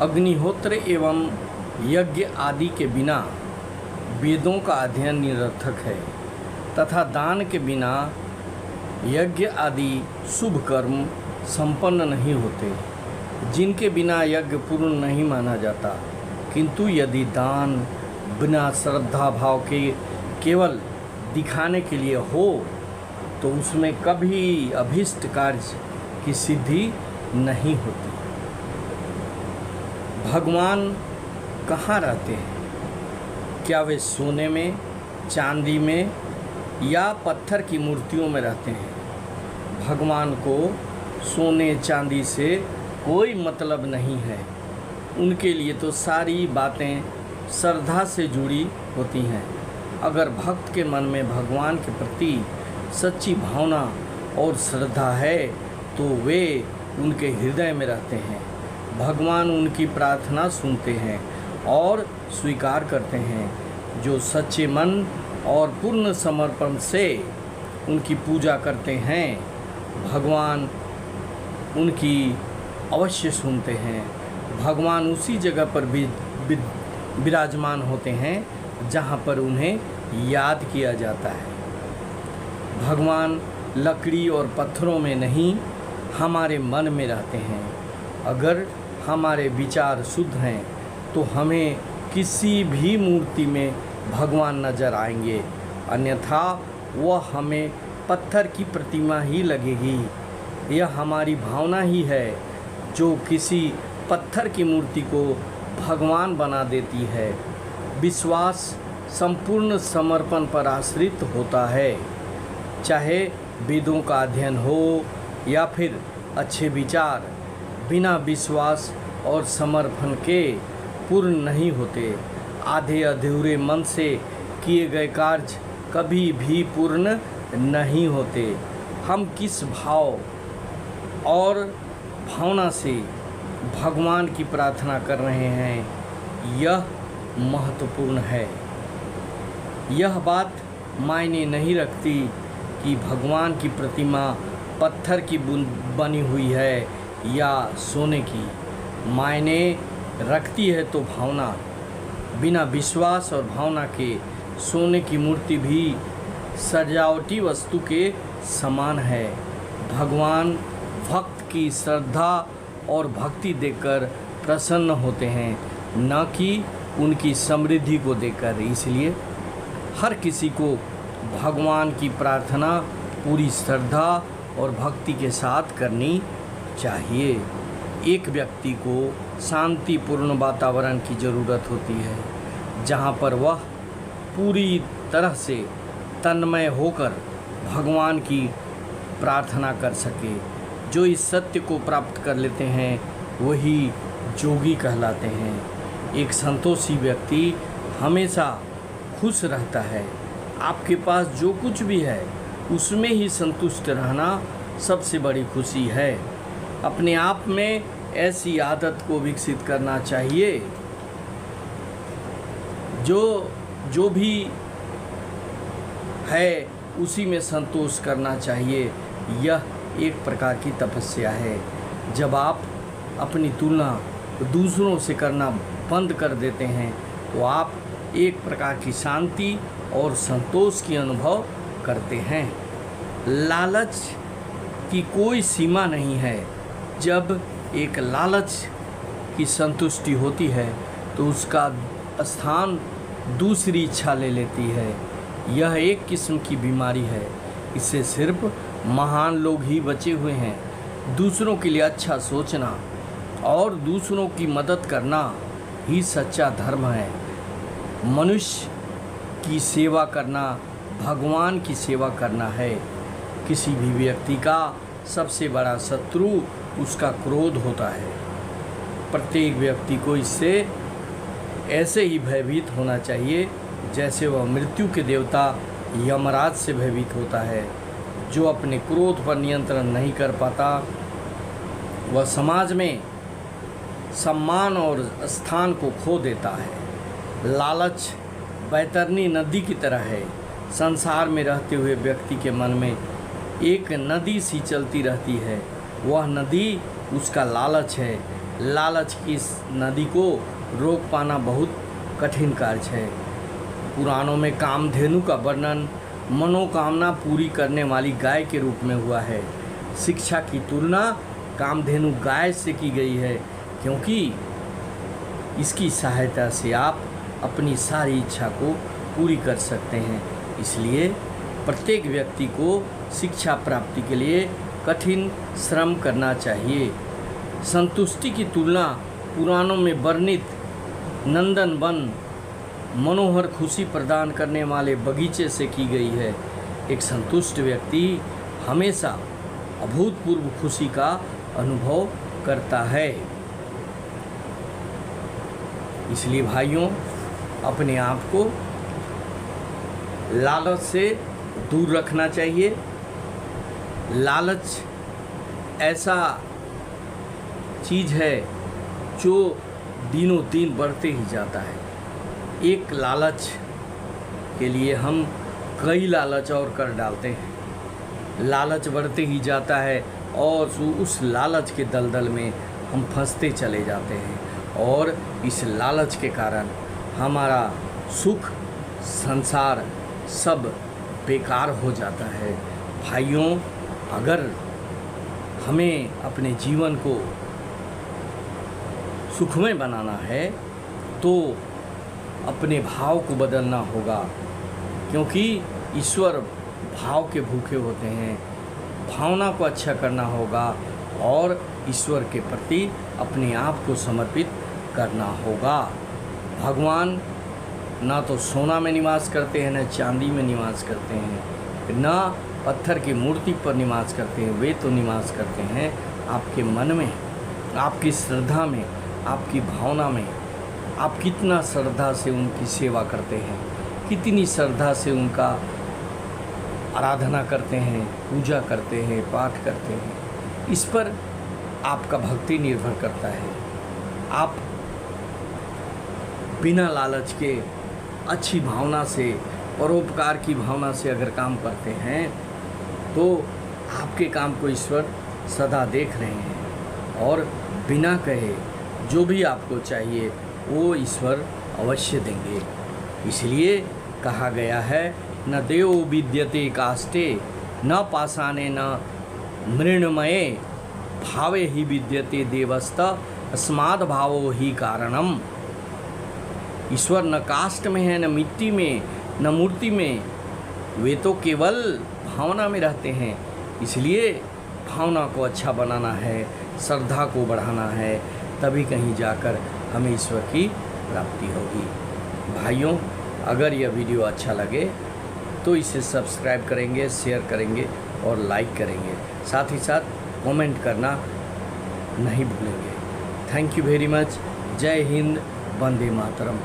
अग्निहोत्र एवं यज्ञ आदि के बिना वेदों का अध्ययन निरर्थक है तथा दान के बिना यज्ञ आदि शुभ कर्म संपन्न नहीं होते, जिनके बिना यज्ञ पूर्ण नहीं माना जाता। किंतु यदि दान बिना श्रद्धा भाव के केवल दिखाने के लिए हो तो उसमें कभी अभीष्ट कार्य की सिद्धि नहीं होती। भगवान कहाँ रहते हैं? क्या वे सोने में, चांदी में या पत्थर की मूर्तियों में रहते हैं? भगवान को सोने चांदी से कोई मतलब नहीं है। उनके लिए तो सारी बातें श्रद्धा से जुड़ी होती हैं। अगर भक्त के मन में भगवान के प्रति सच्ची भावना और श्रद्धा है तो वे उनके हृदय में रहते हैं। भगवान उनकी प्रार्थना सुनते हैं और स्वीकार करते हैं। जो सच्चे मन और पूर्ण समर्पण से उनकी पूजा करते हैं, भगवान उनकी अवश्य सुनते हैं। भगवान उसी जगह पर विराजमान होते हैं जहाँ पर उन्हें याद किया जाता है। भगवान लकड़ी और पत्थरों में नहीं, हमारे मन में रहते हैं। अगर हमारे विचार शुद्ध हैं तो हमें किसी भी मूर्ति में भगवान नजर आएंगे, अन्यथा वह हमें पत्थर की प्रतिमा ही लगेगी। यह हमारी भावना ही है जो किसी पत्थर की मूर्ति को भगवान बना देती है। विश्वास संपूर्ण समर्पण पर आश्रित होता है। चाहे वेदों का अध्ययन हो या फिर अच्छे विचार, बिना विश्वास और समर्पण के पूर्ण नहीं होते। आधे अधूरे मन से किए गए कार्य कभी भी पूर्ण नहीं होते। हम किस भाव और भावना से भगवान की प्रार्थना कर रहे हैं, यह महत्वपूर्ण है। यह बात मायने नहीं रखती कि भगवान की प्रतिमा पत्थर की बनी हुई है या सोने की। मायने रखती है तो भावना। बिना विश्वास और भावना के सोने की मूर्ति भी सजावटी वस्तु के समान है। भगवान भक्त की श्रद्धा और भक्ति देखकर प्रसन्न होते हैं, न कि उनकी समृद्धि को देखकर। इसलिए हर किसी को भगवान की प्रार्थना पूरी श्रद्धा और भक्ति के साथ करनी चाहिए। एक व्यक्ति को शांतिपूर्ण वातावरण की ज़रूरत होती है, जहाँ पर वह पूरी तरह से तन्मय होकर भगवान की प्रार्थना कर सके। जो इस सत्य को प्राप्त कर लेते हैं वही जोगी कहलाते हैं। एक संतोषी व्यक्ति हमेशा खुश रहता है। आपके पास जो कुछ भी है उसमें ही संतुष्ट रहना सबसे बड़ी खुशी है। अपने आप में ऐसी आदत को विकसित करना चाहिए। जो भी है उसी में संतोष करना चाहिए। यह एक प्रकार की तपस्या है। जब आप अपनी तुलना दूसरों से करना बंद कर देते हैं तो आप एक प्रकार की शांति और संतोष की अनुभव करते हैं। लालच की कोई सीमा नहीं है। जब एक लालच की संतुष्टि होती है तो उसका स्थान दूसरी इच्छा ले लेती है। यह एक किस्म की बीमारी है। इससे सिर्फ महान लोग ही बचे हुए हैं। दूसरों के लिए अच्छा सोचना और दूसरों की मदद करना ही सच्चा धर्म है। मनुष्य की सेवा करना भगवान की सेवा करना है। किसी भी व्यक्ति का सबसे बड़ा शत्रु उसका क्रोध होता है। प्रत्येक व्यक्ति को इससे ऐसे ही भयभीत होना चाहिए जैसे वह मृत्यु के देवता यमराज से भयभीत होता है। जो अपने क्रोध पर नियंत्रण नहीं कर पाता वह समाज में सम्मान और स्थान को खो देता है। लालच बैतरनी नदी की तरह है। संसार में रहते हुए व्यक्ति के मन में एक नदी सी चलती रहती है। वह नदी उसका लालच है। लालच की इस नदी को रोक पाना बहुत कठिन कार्य है। पुराणों में कामधेनु का वर्णन मनोकामना पूरी करने वाली गाय के रूप में हुआ है। शिक्षा की तुलना कामधेनु गाय से की गई है, क्योंकि इसकी सहायता से आप अपनी सारी इच्छा को पूरी कर सकते हैं। इसलिए प्रत्येक व्यक्ति को शिक्षा प्राप्ति के लिए कठिन श्रम करना चाहिए। संतुष्टि की तुलना पुराणों में वर्णित नंदन वन मनोहर खुशी प्रदान करने वाले बगीचे से की गई है। एक संतुष्ट व्यक्ति हमेशा अभूतपूर्व खुशी का अनुभव करता है। इसलिए भाइयों, अपने आप को लालच से दूर रखना चाहिए। लालच ऐसा चीज़ है जो दिनों दिन बढ़ते ही जाता है। एक लालच के लिए हम कई लालच और कर डालते हैं। लालच बढ़ते ही जाता है और उस लालच के दलदल में हम फंसते चले जाते हैं और इस लालच के कारण हमारा सुख संसार सब बेकार हो जाता है। भाइयों, अगर हमें अपने जीवन को सुखमय बनाना है तो अपने भाव को बदलना होगा, क्योंकि ईश्वर भाव के भूखे होते हैं। भावना को अच्छा करना होगा और ईश्वर के प्रति अपने आप को समर्पित करना होगा। भगवान ना तो सोना में निवास करते हैं, न चांदी में निवास करते हैं, ना पत्थर की मूर्ति पर निवास करते हैं। वे तो निवास करते हैं आपके मन में, आपकी श्रद्धा में, आपकी भावना में। आप कितना श्रद्धा से उनकी सेवा करते हैं, कितनी श्रद्धा से उनका आराधना करते हैं, पूजा करते हैं, पाठ करते हैं, इस पर आपका भक्ति निर्भर करता है। आप बिना लालच के अच्छी भावना से, परोपकार की भावना से अगर काम करते हैं तो आपके काम को ईश्वर सदा देख रहे हैं और बिना कहे जो भी आपको चाहिए वो ईश्वर अवश्य देंगे। इसलिए कहा गया है, न देवो विद्यते काष्ठे न पाषाणे न मृण्मये भावे ही विद्यते देवस्त अस्माद् भावो ही कारणम। ईश्वर न काष्ठ में है, न मिट्टी में, न मूर्ति में, वे तो केवल भावना में रहते हैं। इसलिए भावना को अच्छा बनाना है, श्रद्धा को बढ़ाना है, तभी कहीं जाकर हमें ईश्वर की प्राप्ति होगी। भाइयों, अगर यह वीडियो अच्छा लगे तो इसे सब्सक्राइब करेंगे, शेयर करेंगे और लाइक करेंगे। साथ ही साथ कमेंट करना नहीं भूलेंगे। Thank you very much. जय हिंद, वंदे मातरम।